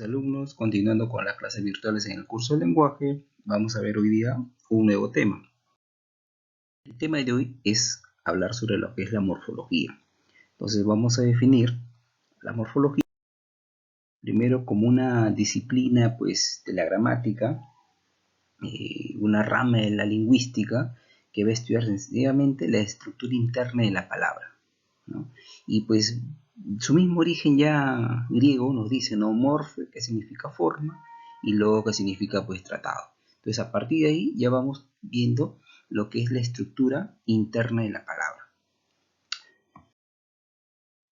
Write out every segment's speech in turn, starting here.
Alumnos, continuando con las clases virtuales en el curso de lenguaje, vamos a ver hoy día un nuevo tema. El tema de hoy es hablar sobre lo que es la morfología. Entonces vamos a definir la morfología primero como una disciplina pues, de la gramática, una rama de la lingüística que va a estudiar sencillamente la estructura interna de la palabra, ¿no? Y pues su mismo origen ya griego nos dice, ¿no? Morfe, que significa forma, y logo, que significa pues tratado. Entonces a partir de ahí ya vamos viendo lo que es la estructura interna de la palabra.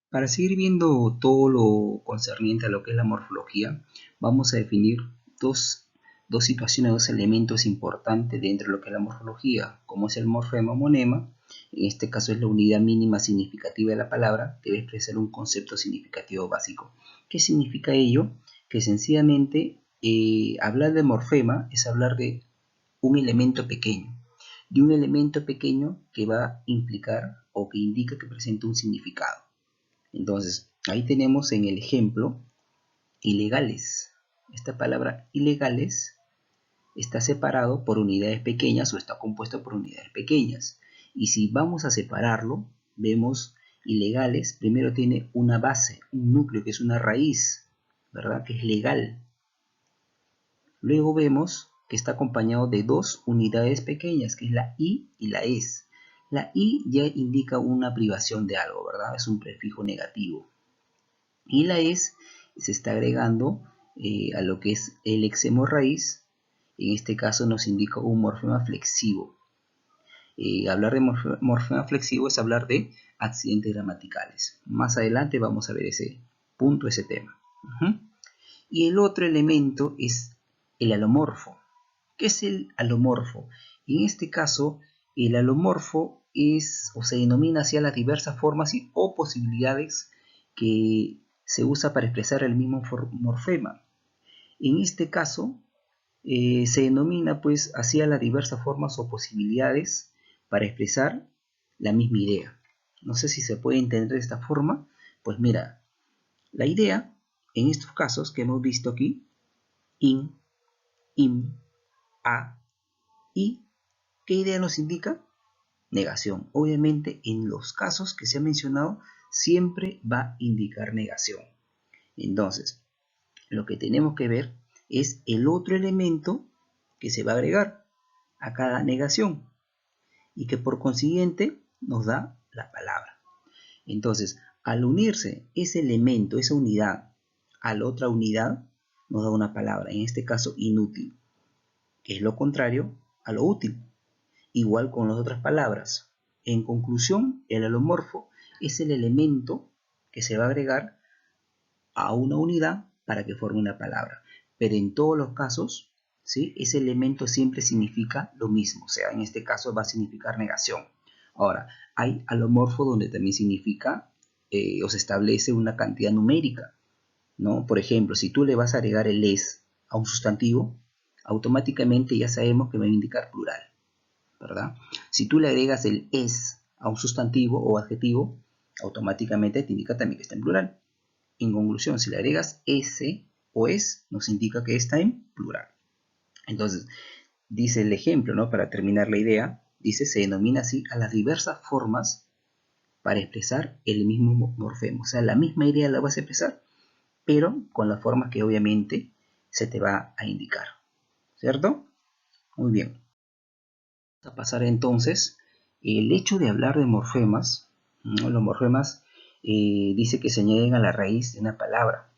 Para seguir viendo todo lo concerniente a lo que es la morfología, vamos a definir dos situaciones, dos elementos importantes dentro de lo que es la morfología, como es el morfema o monema. En este caso es la unidad mínima significativa de la palabra, que debe expresar un concepto significativo básico. ¿Qué significa ello? Que sencillamente hablar de morfema es hablar de un elemento pequeño, que va a implicar o que indica que presenta un significado. Entonces, ahí tenemos en el ejemplo ilegales. Esta palabra ilegales está separado por unidades pequeñas o está compuesto por unidades pequeñas. Y si vamos a separarlo, vemos ilegales, primero tiene una base, un núcleo que es una raíz, ¿verdad? Que es legal. Luego vemos que está acompañado de dos unidades pequeñas, que es la i y la es. La i ya indica una privación de algo, ¿verdad? Es un prefijo negativo. Y la es se está agregando a lo que es el exemo raíz. En este caso nos indica un morfema flexivo. Hablar de morfema flexivo es hablar de accidentes gramaticales. Más adelante vamos a ver ese punto, ese tema. Y el otro elemento es el alomorfo. ¿Qué es el alomorfo? En este caso, el alomorfo es o se denomina hacia las diversas formas o posibilidades que se usa para expresar el mismo morfema. En este caso, se denomina pues hacia las diversas formas o posibilidades para expresar la misma idea. No sé si se puede entender de esta forma. Pues mira, la idea en estos casos que hemos visto aquí, in, im, a, y, ¿qué idea nos indica? Negación. Obviamente en los casos que se ha mencionado siempre va a indicar negación. Entonces, lo que tenemos que ver es el otro elemento que se va a agregar a cada negación y que por consiguiente nos da la palabra. Entonces, al unirse ese elemento, esa unidad, a la otra unidad, nos da una palabra, en este caso inútil, que es lo contrario a lo útil. Igual con las otras palabras. En conclusión, el alomorfo es el elemento que se va a agregar a una unidad para que forme una palabra. Pero en todos los casos, ¿sí? Ese elemento siempre significa lo mismo. O sea, en este caso va a significar negación. Ahora, hay alomorfo donde también significa o se establece una cantidad numérica, ¿no? Por ejemplo, si tú le vas a agregar el es a un sustantivo, automáticamente ya sabemos que va a indicar plural, ¿verdad? Si tú le agregas el es a un sustantivo o adjetivo, automáticamente te indica también que está en plural. En conclusión, si le agregas ese o es, nos indica que está en plural. Entonces, dice el ejemplo, ¿no? Para terminar la idea, dice, se denomina así a las diversas formas para expresar el mismo morfema. O sea, la misma idea la vas a expresar, pero con las formas que obviamente se te va a indicar. ¿Cierto? Muy bien. Vamos a pasar entonces el hecho de hablar de morfemas, ¿no? Los morfemas dice que se añaden a la raíz de una palabra.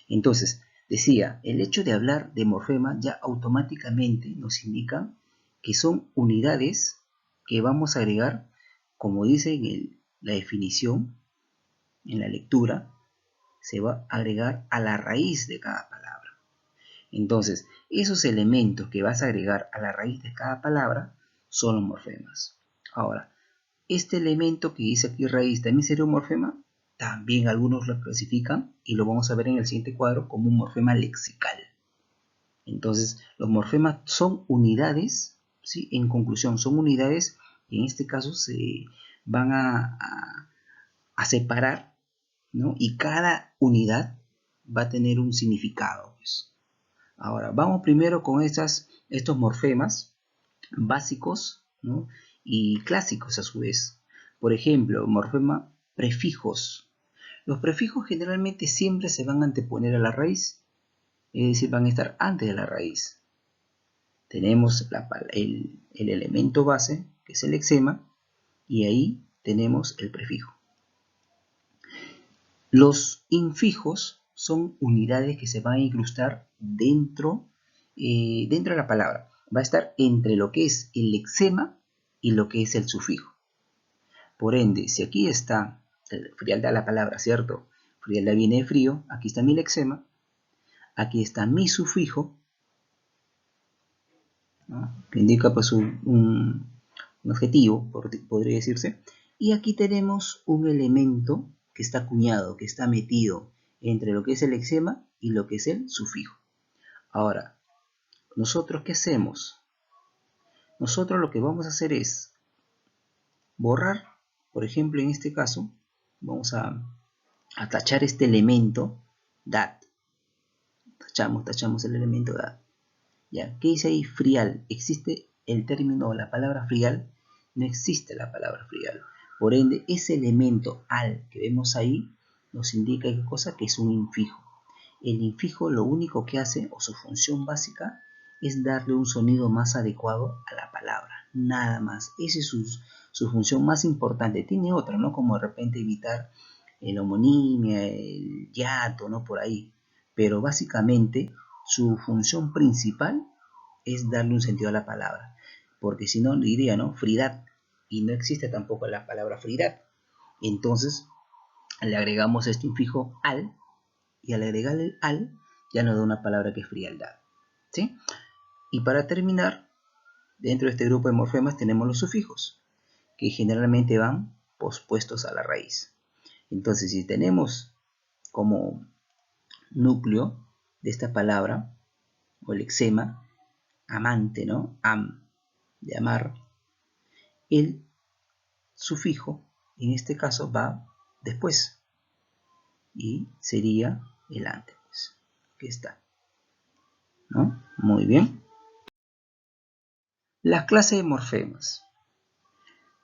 Entonces, decía, el hecho de hablar de morfema ya automáticamente nos indica que son unidades que vamos a agregar, como dice en la definición, en la lectura, se va a agregar a la raíz de cada palabra. Entonces, esos elementos que vas a agregar a la raíz de cada palabra son los morfemas. Ahora, este elemento que dice aquí raíz, ¿también sería un morfema? También algunos lo clasifican y lo vamos a ver en el siguiente cuadro como un morfema lexical. Entonces, los morfemas son unidades, ¿sí? En conclusión, son unidades que en este caso se van a separar, ¿no? Y cada unidad va a tener un significado, pues. Ahora, vamos primero con estos morfemas básicos, ¿no? Y clásicos a su vez. Por ejemplo, morfema prefijos. Los prefijos generalmente siempre se van a anteponer a la raíz, es decir, van a estar antes de la raíz. Tenemos el elemento base, que es el lexema, y ahí tenemos el prefijo. Los infijos son unidades que se van a incrustar dentro de la palabra. Va a estar entre lo que es el lexema y lo que es el sufijo. Por ende, si aquí está frialdad la palabra, ¿cierto? Frialdad viene de frío, aquí está mi lexema, aquí está mi sufijo, ¿no? Que indica pues un adjetivo, podría decirse, y aquí tenemos un elemento que está acuñado, que está metido entre lo que es el lexema y lo que es el sufijo. Ahora, ¿nosotros qué hacemos? Nosotros lo que vamos a hacer es borrar, por ejemplo, en este caso, vamos a tachar este elemento dat. Tachamos el elemento dat. ¿Ya? ¿Qué dice ahí? Frial. ¿Existe el término o la palabra frial? No existe la palabra frial. Por ende, ese elemento al que vemos ahí nos indica ¿qué cosa? Que es un infijo. El infijo lo único que hace, o su función básica, es darle un sonido más adecuado a la palabra. Nada más. Esa es su función más importante. Tiene otra, ¿no? Como de repente evitar la homonimia, el hiato, ¿no? Por ahí. Pero básicamente su función principal es darle un sentido a la palabra. Porque si no, diría, ¿no? Fridad. Y no existe tampoco la palabra fridad. Entonces, le agregamos este infijo al, y al agregarle el al, ya nos da una palabra que es frialdad. ¿Sí? Y para terminar, dentro de este grupo de morfemas tenemos los sufijos, que generalmente van pospuestos a la raíz. Entonces, si tenemos como núcleo de esta palabra, o el lexema, amante, ¿no? Am, de amar, el sufijo, en este caso, va después, y sería el antes, pues, que está, ¿no? Muy bien. La clase de morfemas.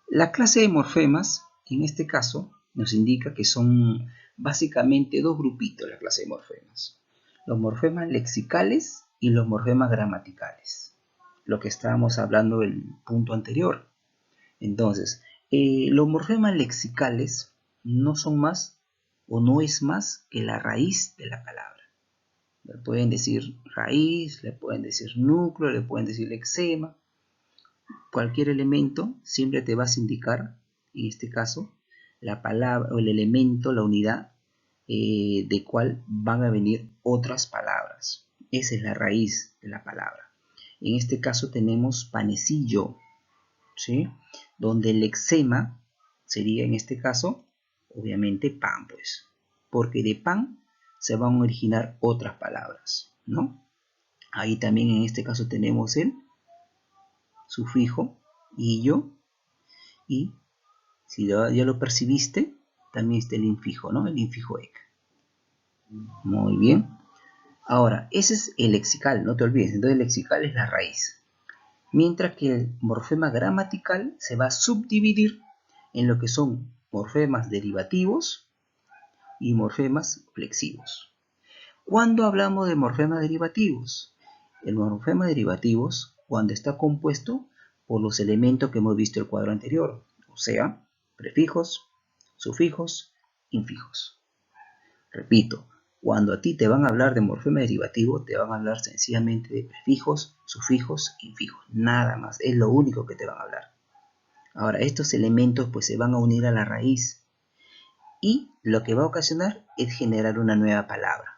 La clase de morfemas, en este caso, nos indica que son básicamente dos grupitos la clase de morfemas. Los morfemas lexicales y los morfemas gramaticales. Lo que estábamos hablando en el punto anterior. Entonces, los morfemas lexicales no son más o no es más que la raíz de la palabra. Le pueden decir raíz, le pueden decir núcleo, le pueden decir lexema. Cualquier elemento siempre te va a indicar, en este caso, la palabra o el elemento, la unidad de cuál van a venir otras palabras. Esa es la raíz de la palabra. En este caso tenemos panecillo, ¿sí? Donde el lexema sería en este caso, obviamente, pan, pues. Porque de pan se van a originar otras palabras, ¿no? Ahí también en este caso tenemos el sufijo illo, y si ya lo percibiste, también está el infijo, ¿no? El infijo ek. Muy bien. Ahora, ese es el lexical, no te olvides. Entonces el lexical es la raíz. Mientras que el morfema gramatical se va a subdividir en lo que son morfemas derivativos y morfemas flexivos. ¿Cuándo hablamos de morfemas derivativos? El morfema derivativos cuando está compuesto por los elementos que hemos visto en el cuadro anterior, o sea, prefijos, sufijos, infijos. Repito, cuando a ti te van a hablar de morfema derivativo, te van a hablar sencillamente de prefijos, sufijos, infijos, nada más, es lo único que te van a hablar. Ahora, estos elementos pues se van a unir a la raíz y lo que va a ocasionar es generar una nueva palabra.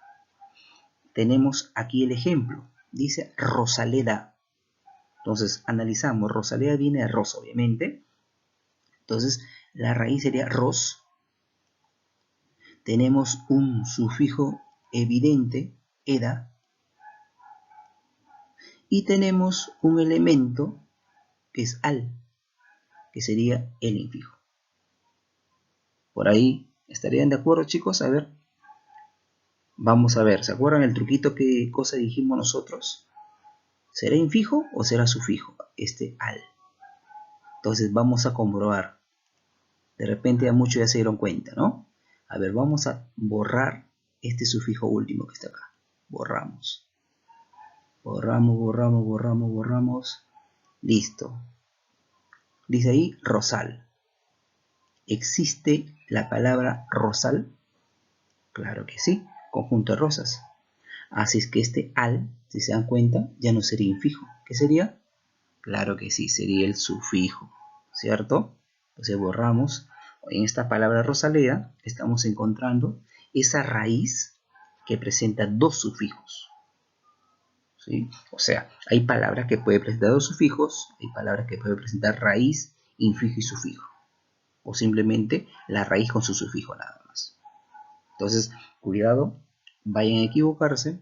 Tenemos aquí el ejemplo, dice Rosaleda. Entonces analizamos, Rosaleda viene de rosa, obviamente. Entonces la raíz sería ros. Tenemos un sufijo evidente, eda. Y tenemos un elemento que es al, que sería el infijo. Por ahí, ¿estarían de acuerdo, chicos? A ver, Vamos a ver, ¿se acuerdan el truquito? ¿Qué cosa dijimos nosotros? ¿Será infijo o será sufijo? Al. Entonces vamos a comprobar. De repente ya muchos ya se dieron cuenta, ¿no? A ver, vamos a borrar este sufijo último que está acá. Borramos. Borramos, borramos, borramos, borramos. Listo. Dice ahí rosal. ¿Existe la palabra rosal? Claro que sí. Conjunto de rosas. Así es que al, si se dan cuenta, ya no sería infijo. ¿Qué sería? Claro que sí, sería el sufijo, ¿cierto? Entonces borramos. En esta palabra rosaleda estamos encontrando esa raíz que presenta dos sufijos, ¿sí? O sea, hay palabras que pueden presentar dos sufijos, hay palabras que pueden presentar raíz, infijo y sufijo. O simplemente la raíz con su sufijo nada más. Entonces, cuidado, vayan a equivocarse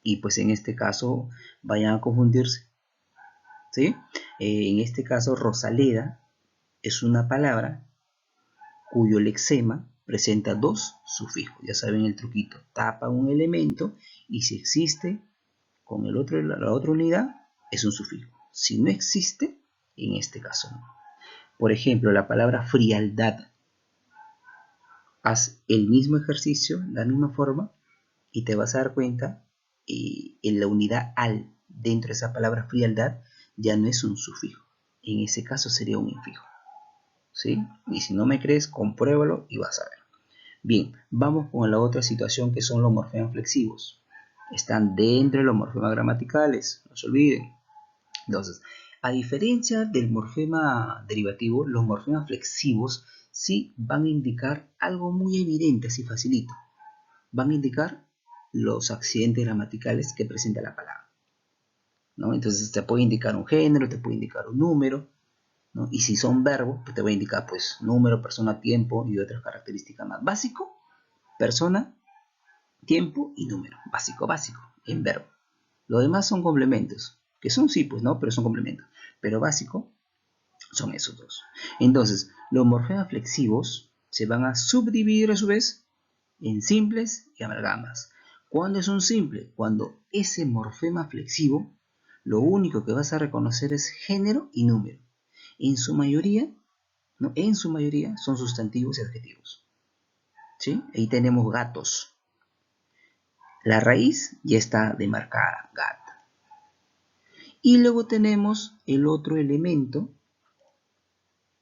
y pues en este caso vayan a confundirse, ¿sí? En este caso, rosaleda es una palabra cuyo lexema presenta dos sufijos. Ya saben el truquito, tapa un elemento y si existe con la otra unidad es un sufijo. Si no existe, en este caso no. Por ejemplo, la palabra frialdad. Haz el mismo ejercicio, la misma forma, y te vas a dar cuenta en la unidad al dentro de esa palabra frialdad ya no es un sufijo. En ese caso sería un infijo, ¿sí? Y si no me crees, compruébalo y vas a ver. Bien, vamos con la otra situación que son los morfemas flexivos. Están dentro de los morfemas gramaticales, no se olviden. Entonces, a diferencia del morfema derivativo, los morfemas flexivos sí van a indicar algo muy evidente, así facilito. Van a indicar los accidentes gramaticales que presenta la palabra, ¿no? Entonces te puede indicar un género, te puede indicar un número, ¿no? Y si son verbos, pues te va a indicar pues número, persona, tiempo y otras características más. Básico, persona, tiempo y número. Básico, básico, en verbo. Lo demás son complementos, que son sí, pues no, pero son complementos. Pero básico son esos dos. Entonces, los morfemas flexivos se van a subdividir a su vez en simples y amalgamas. ¿Cuándo es un simple? Cuando ese morfema flexivo, lo único que vas a reconocer es género y número. En su mayoría, ¿no? En su mayoría son sustantivos y adjetivos, ¿sí? Ahí tenemos gatos. La raíz ya está demarcada, gat. Y luego tenemos el otro elemento,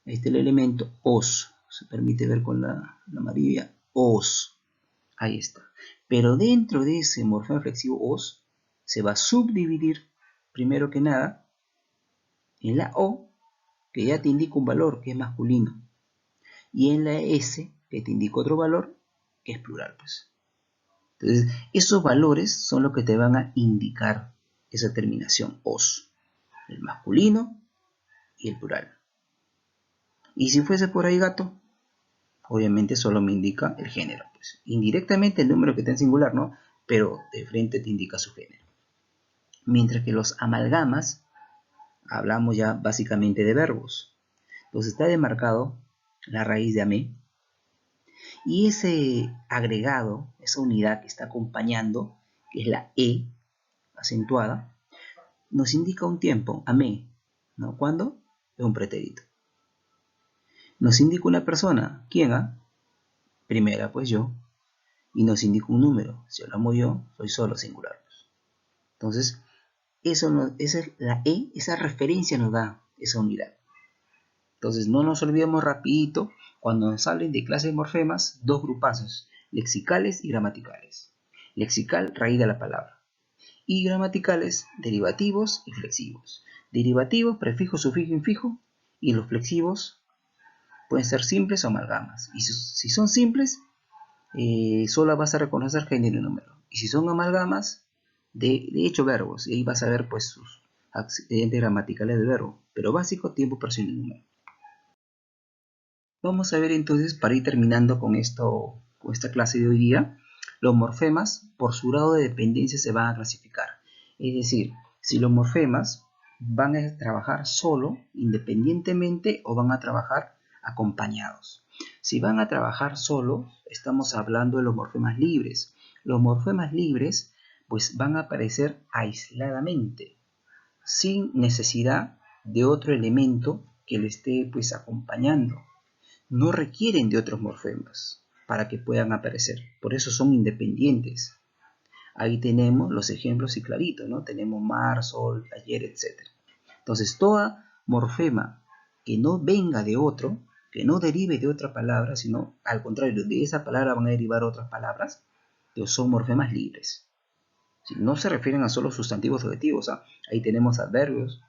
el elemento os. Se permite ver con la amarilla, os. Ahí está. Pero dentro de ese morfema flexivo os se va a subdividir, primero que nada, en la O, que ya te indica un valor, que es masculino, y en la S, que te indica otro valor, que es plural, pues. Entonces, esos valores son los que te van a indicar esa terminación os, el masculino y el plural. Y si fuese por ahí gato, obviamente solo me indica el género, pues. Indirectamente el número que está en singular, ¿no? Pero de frente te indica su género. Mientras que los amalgamas, hablamos ya básicamente de verbos. Entonces está demarcado la raíz de amé. Y ese agregado, esa unidad que está acompañando, que es la E acentuada, nos indica un tiempo, amé, ¿no? ¿Cuándo? Es un pretérito. Nos indica una persona, ¿quién? Primera, pues yo. Y nos indica un número, si hablamos yo, soy solo singular. Entonces, esa es la E, esa referencia nos da esa unidad. Entonces, no nos olvidemos rapidito, cuando nos hablen de clases de morfemas, dos grupazos, lexicales y gramaticales. Lexical, raíz de la palabra. Y gramaticales, derivativos y flexivos. Derivativos, prefijo, sufijo, infijo. Y los flexivos pueden ser simples o amalgamas. Y si son simples, solo vas a reconocer género y número. Y si son amalgamas, de hecho verbos. Y ahí vas a ver pues sus accidentes gramaticales del verbo. Pero básico, tiempo, persona y número. Vamos a ver entonces, para ir terminando con esta clase de hoy día, los morfemas por su grado de dependencia se van a clasificar. Es decir, si los morfemas van a trabajar solo, independientemente, o van a trabajar acompañados. Si van a trabajar solo, estamos hablando de los morfemas libres. Los morfemas libres pues van a aparecer aisladamente, sin necesidad de otro elemento que le esté pues acompañando. No requieren de otros morfemas para que puedan aparecer, por eso son independientes. Ahí tenemos los ejemplos y clarito, ¿no? Tenemos mar, sol, ayer, etc. Entonces, toda morfema que no venga de otro, que no derive de otra palabra, sino al contrario, de esa palabra van a derivar otras palabras, que son morfemas libres. No se refieren a solo sustantivos objetivos, ahí tenemos adverbios,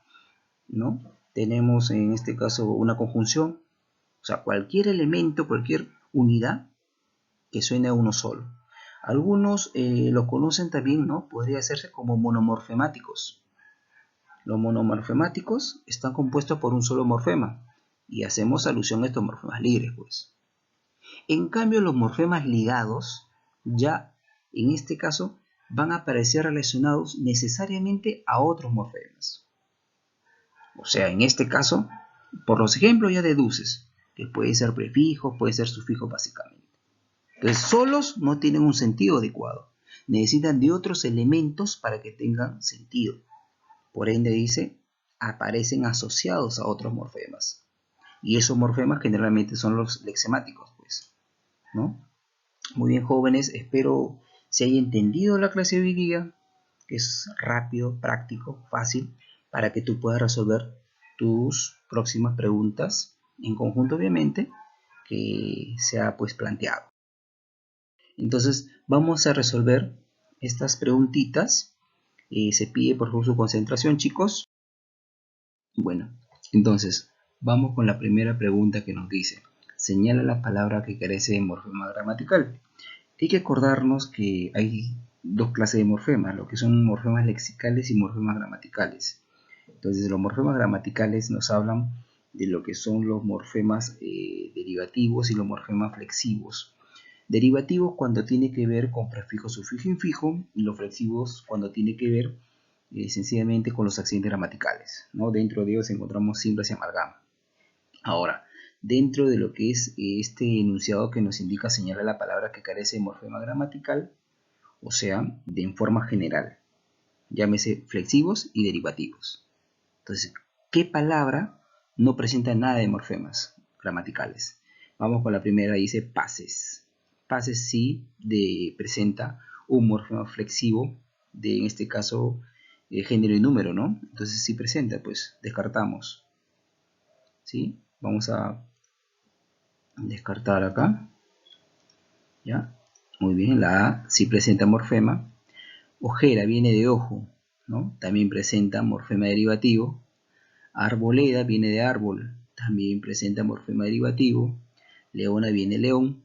¿no? Tenemos en este caso una conjunción, o sea, cualquier elemento, cualquier unidad que suene a uno solo. Algunos lo conocen también, ¿no? Podría hacerse como monomorfemáticos. Los monomorfemáticos están compuestos por un solo morfema y hacemos alusión a estos morfemas libres, pues. En cambio, los morfemas ligados, ya en este caso, van a aparecer relacionados necesariamente a otros morfemas. O sea, en este caso, por los ejemplos ya deduces que puede ser prefijo, puede ser sufijo básicamente. Entonces, solos no tienen un sentido adecuado. Necesitan de otros elementos para que tengan sentido. Por ende dice, aparecen asociados a otros morfemas. Y esos morfemas generalmente son los lexemáticos, pues, ¿no? Muy bien, jóvenes, espero se haya entendido la clase de hoy día, que es rápido, práctico, fácil, para que tú puedas resolver tus próximas preguntas en conjunto, obviamente, que se ha pues planteado. Entonces, vamos a resolver estas preguntitas. Se pide por favor su concentración, chicos. Bueno, entonces, vamos con la primera pregunta que nos dice. Señala la palabra que carece de morfema gramatical. Hay que acordarnos que hay dos clases de morfemas, lo que son morfemas lexicales y morfemas gramaticales. Entonces, los morfemas gramaticales nos hablan de lo que son los morfemas derivativos y los morfemas flexivos. Derivativos cuando tiene que ver con prefijo, sufijo, infijo, y los flexivos cuando tiene que ver sencillamente con los accidentes gramaticales, ¿no? Dentro de ellos encontramos simples y amalgama. Ahora, dentro de lo que es este enunciado que nos indica señalar la palabra que carece de morfema gramatical, o sea, en forma general, llámese flexivos y derivativos. Entonces, ¿qué palabra no presenta nada de morfemas gramaticales? Vamos con la primera, dice pases. Pases sí presenta un morfema flexivo de, en este caso, género y número, ¿no? Entonces sí presenta, pues descartamos. ¿Sí? Vamos a descartar acá. ¿Ya? Muy bien, la A sí presenta morfema. Ojera viene de ojo, ¿no? También presenta morfema derivativo. Arboleda viene de árbol, también presenta morfema derivativo. Leona viene de león,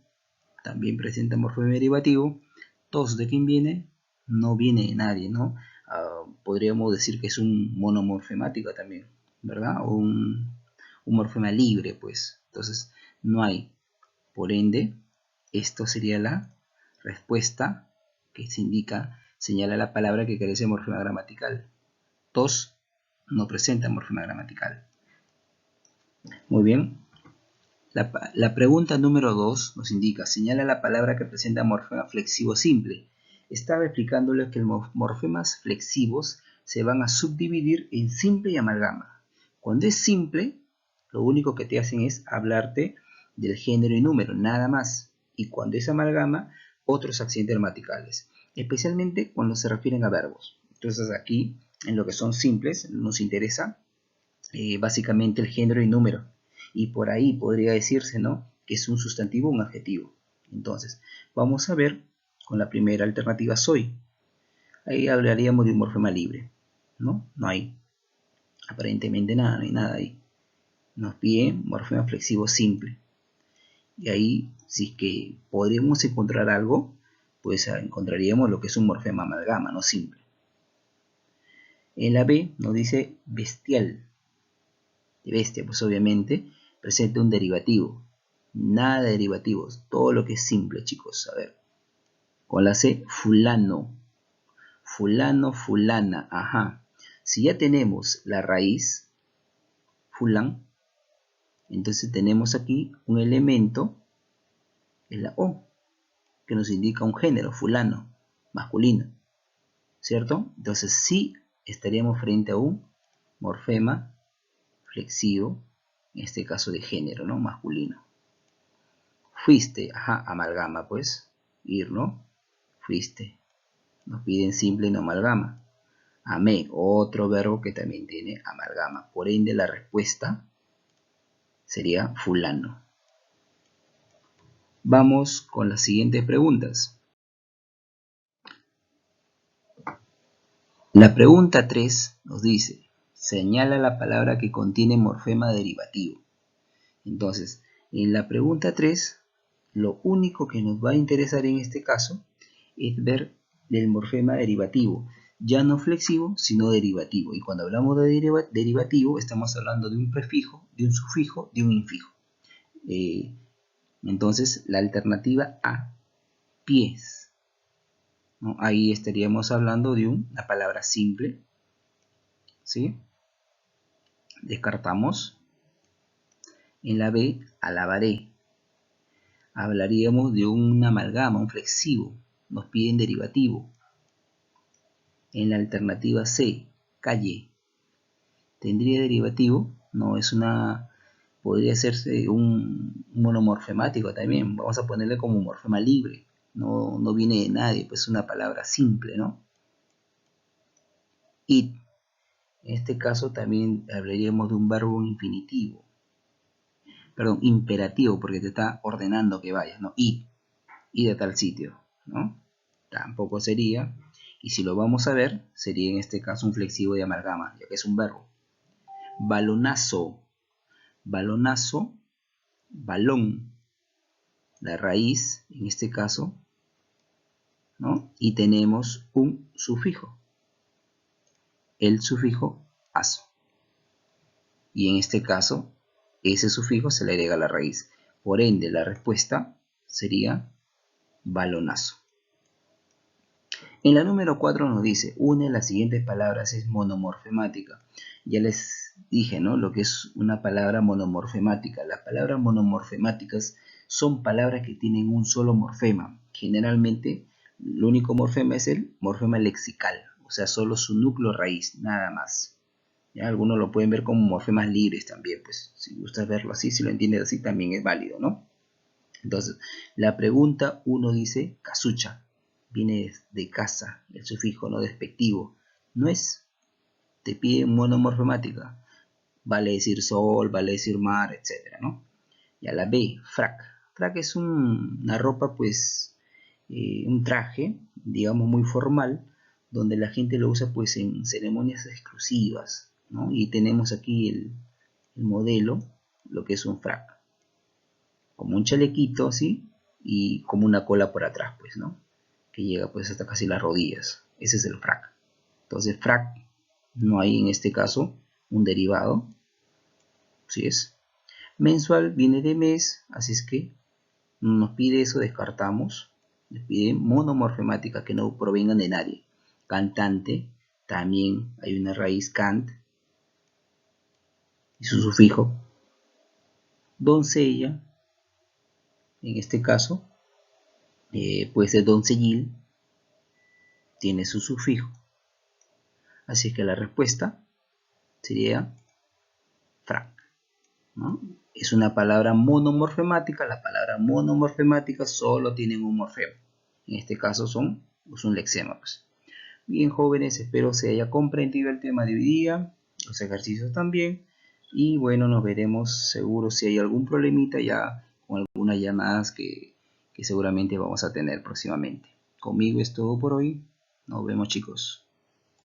también presenta morfema derivativo. Tos, ¿de quién viene? No viene de nadie, ¿no? Podríamos decir que es un monomorfemático también, ¿verdad? O un morfema libre, pues. Entonces, no hay. Por ende, esto sería la respuesta que se indica, señala la palabra que carece de morfema gramatical. Tos no presenta morfema gramatical. Muy bien. La pregunta número 2 nos indica, señala la palabra que presenta morfema flexivo simple. Estaba explicándole que los morfemas flexivos se van a subdividir en simple y amalgama. Cuando es simple, lo único que te hacen es hablarte del género y número, nada más. Y cuando es amalgama, otros accidentes gramaticales, especialmente cuando se refieren a verbos. Entonces aquí, en lo que son simples, nos interesa básicamente el género y número. Y por ahí podría decirse, ¿no?, que es un sustantivo o un adjetivo. Entonces, vamos a ver con la primera alternativa soy. Ahí hablaríamos de un morfema libre, ¿no? No hay aparentemente nada, no hay nada ahí. Nos pide morfema flexivo simple. Y ahí, si es que podríamos encontrar algo, pues encontraríamos lo que es un morfema amalgama, no simple. En la B nos dice bestial. De bestia, pues obviamente presenta un derivativo. Nada de derivativos, todo lo que es simple, chicos. A ver, con la C, fulano. Fulano, fulana, ajá. Si ya tenemos la raíz, fulan, entonces tenemos aquí un elemento, es la O, que nos indica un género, fulano. masculino, ¿cierto? Entonces sí estaríamos frente a un morfema flexivo, en este caso de género, ¿no? Masculino. Fuiste, ajá, amalgama, pues, ir, ¿no? Fuiste. Nos piden simple y no amalgama. Amé, otro verbo que también tiene amalgama. Por ende, la respuesta sería fulano. Vamos con las siguientes preguntas. La pregunta 3 nos dice, señala la palabra que contiene morfema derivativo. Entonces, en la pregunta 3, lo único que nos va a interesar en este caso es ver el morfema derivativo, ya no flexivo, sino derivativo. Y cuando hablamos de derivativo, estamos hablando de un prefijo, de un sufijo, de un infijo. Entonces, la alternativa A, pies, ¿no? Ahí estaríamos hablando de una palabra simple, ¿sí? Descartamos. En la B, alabaré. Hablaríamos de una amalgama, un flexivo. Nos piden derivativo. En la alternativa C, calle. ¿Tendría derivativo? No, podría hacerse un monomorfemático también. Vamos a ponerle como morfema libre. No viene de nadie, pues es una palabra simple, ¿no? It. En este caso también hablaríamos de un verbo infinitivo. Perdón, imperativo, porque te está ordenando que vayas, ¿no? Ir a tal sitio, ¿no? Tampoco sería. Y si lo vamos a ver, sería en este caso un flexivo de amalgama, ya que es un verbo. Balonazo. Balonazo, balón. La raíz, en este caso, ¿no? Y tenemos un sufijo. El sufijo azo. Y en este caso, ese sufijo se le agrega a la raíz. Por ende, la respuesta sería balonazo. En la número 4 nos dice, une las siguientes palabras, es monomorfemática. Ya les dije, ¿no? Lo que es una palabra monomorfemática. Las palabras monomorfemáticas son palabras que tienen un solo morfema. Generalmente, el único morfema es el morfema lexical, o sea, solo su núcleo raíz, nada más. ¿Ya? Algunos lo pueden ver como morfemas libres también, pues si gustas verlo así, si lo entiendes así, también es válido, ¿no? Entonces, la pregunta 1 dice casucha. Viene de casa, el sufijo no despectivo. No es, te pide monomorfemática. Vale decir sol, vale decir mar, etc., ¿no? Y a la B, frac. Frac es una ropa, pues, un traje, digamos, muy formal, donde la gente lo usa, pues, en ceremonias exclusivas, ¿no? Y tenemos aquí el modelo, lo que es un frac. Como un chalequito, ¿sí? Y como una cola por atrás, pues, ¿no? Que llega pues hasta casi las rodillas. Ese es el frac. Entonces frac, no hay en este caso un derivado. ¿Sí es? Mensual viene de mes, así es que nos pide eso, descartamos. Nos pide monomorfemática que no provengan de nadie. Cantante, también hay una raíz cant y su sufijo. Doncella, en este caso, puede ser doncellil, tiene su sufijo. Así que la respuesta sería frac, ¿no? Es una palabra monomorfemática. Las palabras monomorfemáticas solo tienen un morfema. En este caso es un lexema, pues. Bien, jóvenes, espero se haya comprendido el tema de hoy día, los ejercicios también. Y bueno, nos veremos seguro si hay algún problemita ya con algunas llamadas que seguramente vamos a tener próximamente. Conmigo es todo por hoy. Nos vemos, chicos.